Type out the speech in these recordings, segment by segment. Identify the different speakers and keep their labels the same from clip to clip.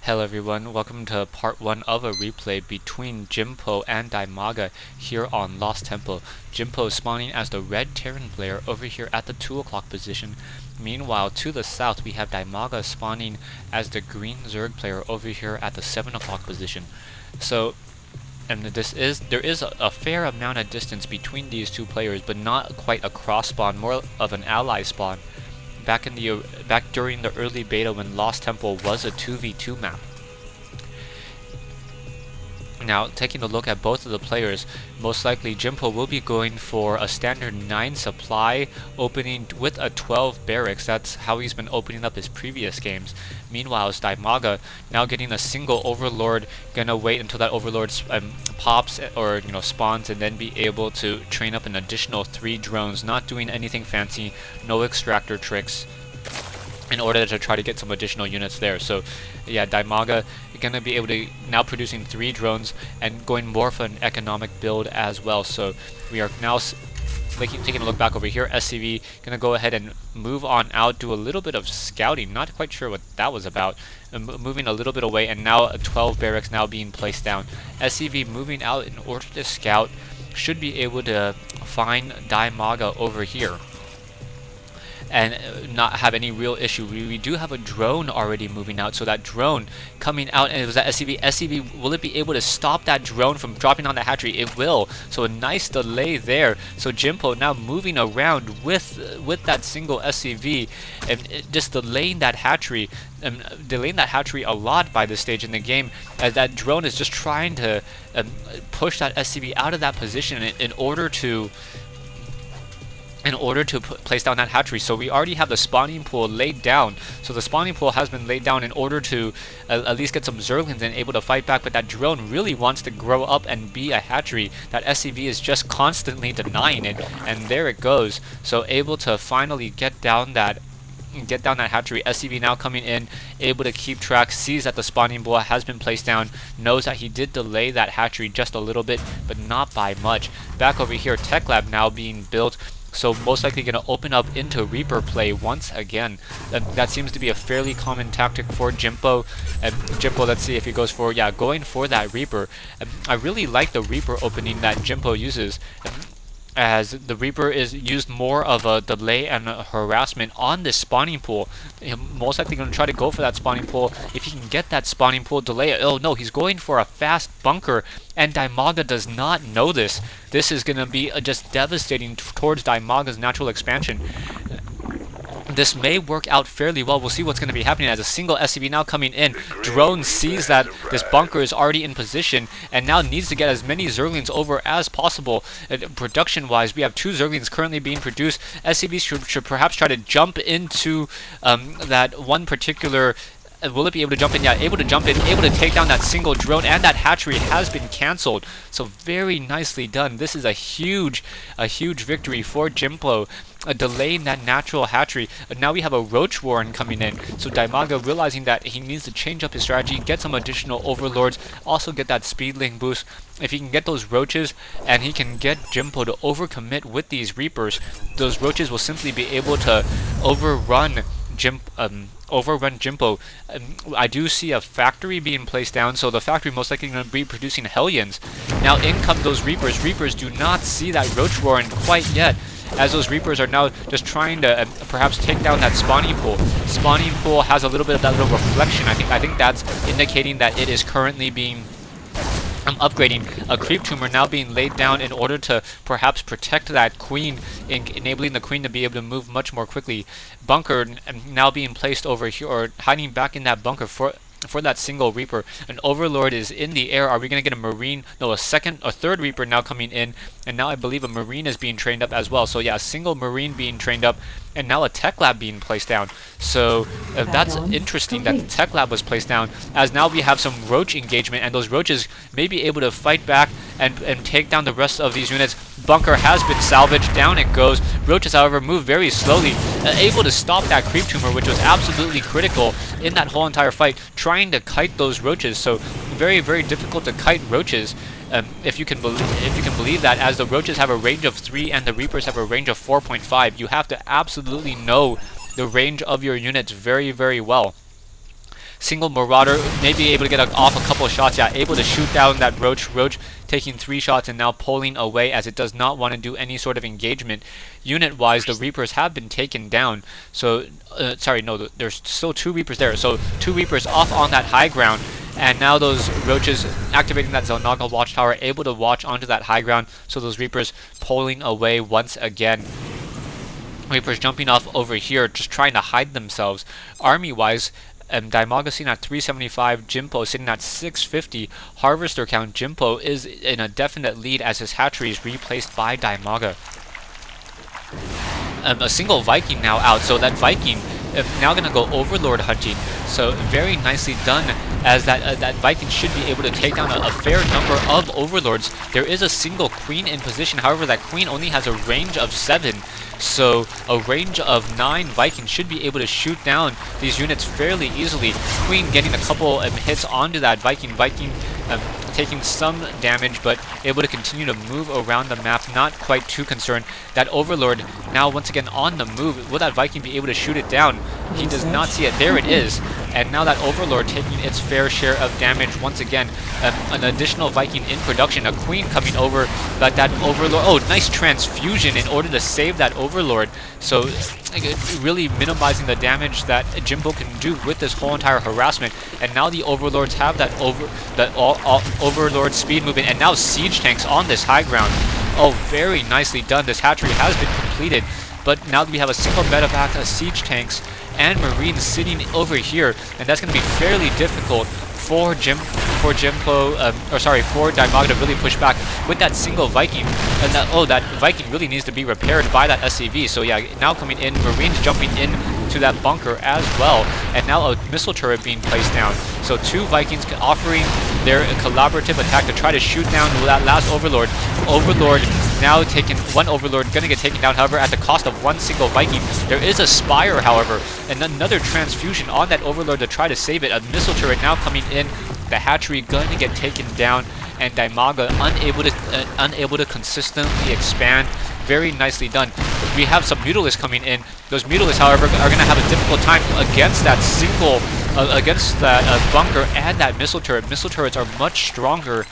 Speaker 1: Hello everyone, welcome to part 1 of a replay between Jimpo and DIMAGA here on Lost Temple. Jimpo spawning as the red Terran player over here at the 2 o'clock position. Meanwhile, to the south we have DIMAGA spawning as the green Zerg player over here at the 7 o'clock position. So, there is a fair amount of distance between these two players, but not quite a cross spawn, more of an ally spawn. Back during the early beta when Lost Temple was a 2v2 map. Now, taking a look at both of the players, most likely Jimpo will be going for a standard 9 supply opening with a 12 barracks. That's how he's been opening up his previous games. Meanwhile, DIMAGA now getting a single Overlord, gonna wait until that Overlord pops or spawns, and then be able to train up an additional 3 drones, not doing anything fancy, no extractor tricks, in order to try to get some additional units there. So yeah, DIMAGA gonna be able to now producing 3 drones and going more for an economic build as well. So we are now taking a look back over here. SCV gonna go ahead and move on out, do a little bit of scouting, not quite sure what that was about, moving a little bit away, and now a 12 barracks now being placed down. SCV moving out in order to scout, should be able to find DIMAGA over here and not have any real issue. We do have a drone already moving out, so that drone coming out, and it was that SCV. SCV, will it be able to stop that drone from dropping on the hatchery? It will. So a nice delay there. So Jimpo now moving around with that single SCV and just delaying that hatchery. Delaying that hatchery a lot by this stage in the game, as that drone is just trying to push that SCV out of that position in order to place down that hatchery. So we already have the spawning pool laid down. So the spawning pool has been laid down in order to at least get some Zerglings and able to fight back. But that drone really wants to grow up and be a hatchery. That SCV is just constantly denying it, and there it goes. So able to finally get down that hatchery. SCV now coming in, able to keep track, sees that the spawning pool has been placed down, knows that he did delay that hatchery just a little bit, but not by much. Back over here, Tech Lab now being built. So most likely going to open up into Reaper play once again. That seems to be a fairly common tactic for Jimpo. Jimpo, let's see if he goes for, going for that Reaper. I really like the Reaper opening that Jimpo uses, as the Reaper is used more of a delay and a harassment on this spawning pool. Most likely going to try to go for that spawning pool. If he can get that spawning pool delay, oh no, he's going for a fast bunker, and DIMAGA does not know this. This is going to be just devastating towards DIMAGA's natural expansion. This may work out fairly well. We'll see what's going to be happening as a single SCV now coming in. Drone sees that this bunker is already in position and now needs to get as many Zerglings over as possible. Production-wise, we have 2 Zerglings currently being produced. SCV should perhaps try to jump into that one particular... Will it be able to jump in? Yeah, able to jump in, able to take down that single drone, and that hatchery has been cancelled. So very nicely done. This is a huge victory for Jimpo, delaying that natural hatchery. Now we have a Roach Warren coming in. So DIMAGA realizing that he needs to change up his strategy, get some additional Overlords, also get that speedling boost. If he can get those Roaches and he can get Jimpo to overcommit with these Reapers, those Roaches will simply be able to overrun Jimpo. I do see a factory being placed down, so the factory most likely going to be producing Hellions. Now in come those Reapers. Reapers do not see that Roach Warren quite yet, as those Reapers are now just trying to perhaps take down that spawning pool. Spawning pool has a little bit of that little reflection. I think that's indicating that it is currently being upgrading. A creep tumor now being laid down in order to perhaps protect that queen, enabling the queen to be able to move much more quickly. Bunker now being placed over here, or hiding back in that bunker for that single Reaper. An Overlord is in the air. Are we going to get a Marine? No, a third Reaper now coming in, and now I believe a Marine is being trained up as well. So yeah, a single Marine being trained up, and now a Tech Lab being placed down. So that's interesting that the Tech Lab was placed down, as now we have some Roach engagement, and those Roaches may be able to fight back and take down the rest of these units. Bunker has been salvaged. Down it goes. Roaches, however, move very slowly, able to stop that creep tumor, which was absolutely critical in that whole entire fight, trying to kite those Roaches. So very, very difficult to kite Roaches. If you can believe that, as the Roaches have a range of 3 and the Reapers have a range of 4.5, you have to absolutely know the range of your units very, very well. Single Marauder, maybe able to get off a couple of shots. Yeah, able to shoot down that Roach. Roach taking 3 shots and now pulling away as it does not want to do any sort of engagement. Unit-wise, the Reapers have been taken down. So, sorry, no, there's still 2 Reapers there. So 2 Reapers off on that high ground. And now those Roaches activating that Xel'Naga Watchtower, able to watch onto that high ground. So those Reapers pulling away once again. Reapers jumping off over here, just trying to hide themselves. Army-wise, DIMAGA sitting at 375, Jimpo sitting at 650. Harvester count, Jimpo is in a definite lead as his hatchery is replaced by DIMAGA. A single Viking now out, so that Viking now going to go Overlord hunting. So very nicely done, as that Viking should be able to take down a fair number of Overlords. There is a single Queen in position, however that Queen only has a range of 7. So a range of 9 Vikings should be able to shoot down these units fairly easily. Queen getting a couple hits onto that Viking. Viking taking some damage, but able to continue to move around the map, not quite too concerned. That Overlord now once again on the move. Will that Viking be able to shoot it down? He does not see it. There it is. And now that Overlord taking its fair share of damage once again. An additional Viking in production. A Queen coming over, but that Overlord... Oh, nice transfusion in order to save that Overlord. So really minimizing the damage that Jimpo can do with this whole entire harassment. And now the Overlords have that Overlord speed movement, and now siege tanks on this high ground. Oh, very nicely done. This hatchery has been completed, but now we have a single medevac, siege tanks, and Marines sitting over here, and that's going to be fairly difficult for DIMAGA to really push back with that single Viking. And that Viking really needs to be repaired by that SCV. So yeah, now coming in, Marines jumping in to that bunker as well, and now a missile turret being placed down. So 2 Vikings offering their collaborative attack to try to shoot down that last Overlord. Overlord now taken, 1 Overlord gonna get taken down, however, at the cost of 1 single Viking. There is a Spire, however, and another transfusion on that Overlord to try to save it. A missile turret now coming in. The hatchery gonna get taken down, and DIMAGA unable to consistently expand. Very nicely done. We have some Mutalisks coming in. Those Mutalisks, however, are going to have a difficult time against that single, bunker and that missile turret. Missile turrets are much stronger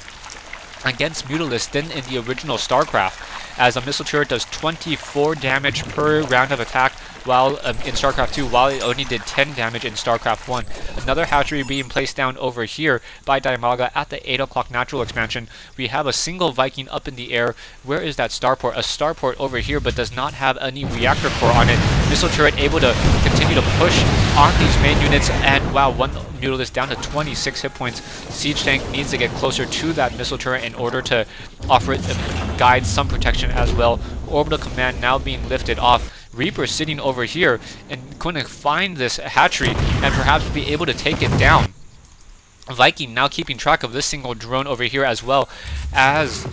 Speaker 1: against Mutalisks than in the original StarCraft, as a missile turret does 24 damage per round of attack, while in StarCraft 2, while it only did 10 damage in StarCraft 1. Another hatchery being placed down over here by DIMAGA at the 8 o'clock natural expansion. We have a single Viking up in the air. Where is that starport? A starport over here, but does not have any reactor core on it. Missile turret able to continue to push on these main units, and wow, 1 Mutalisk down to 26 hit points. Siege tank needs to get closer to that missile turret in order to offer it guide some protection as well. Orbital command now being lifted off. Reaper sitting over here and going to find this hatchery and perhaps be able to take it down. Viking now keeping track of this single drone over here, as well as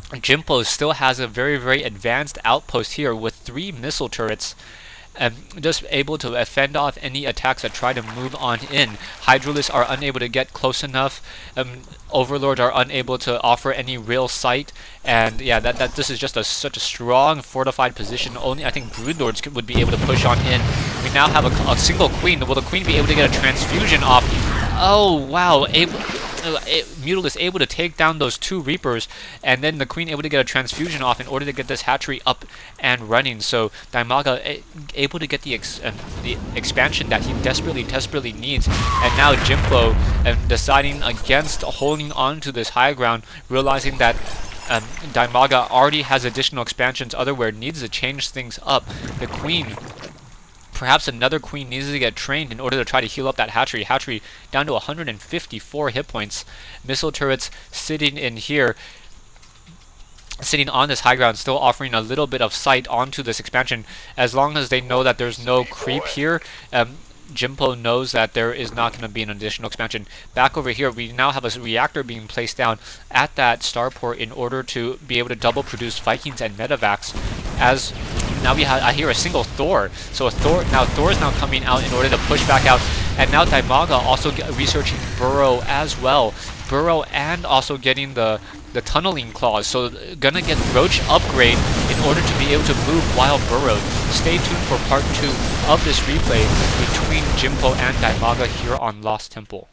Speaker 1: Jimpo still has a very, very advanced outpost here with 3 missile turrets. Just able to fend off any attacks that try to move on in. Hydralisks are unable to get close enough. Overlords are unable to offer any real sight. And yeah, this is just such a strong fortified position. Only I think Broodlords would be able to push on in. We now have a single Queen. Will the Queen be able to get a transfusion off? Oh wow! Mutalisk able to take down those 2 Reapers, and then the Queen able to get a transfusion off in order to get this hatchery up and running. So DIMAGA able to get the expansion that he desperately needs. And now Jimpo deciding against holding on to this high ground, realizing that DIMAGA already has additional expansions otherwhere, needs to change things up. The Queen, perhaps another Queen, needs to get trained in order to try to heal up that hatchery. Hatchery down to 154 hit points. Missile turrets sitting in here, sitting on this high ground, still offering a little bit of sight onto this expansion. As long as they know that there's no creep here, Jimpo knows that there is not going to be an additional expansion. Back over here, we now have a reactor being placed down at that starport in order to be able to double produce Vikings and medevacs. As now I hear a single Thor. So Thor is now coming out in order to push back out. And now DIMAGA also researching Burrow as well. burrow and also getting the tunneling claws. So gonna get roach upgrade in order to be able to move while burrowed. Stay tuned for part 2 of this replay between Jimpo and DIMAGA here on Lost Temple.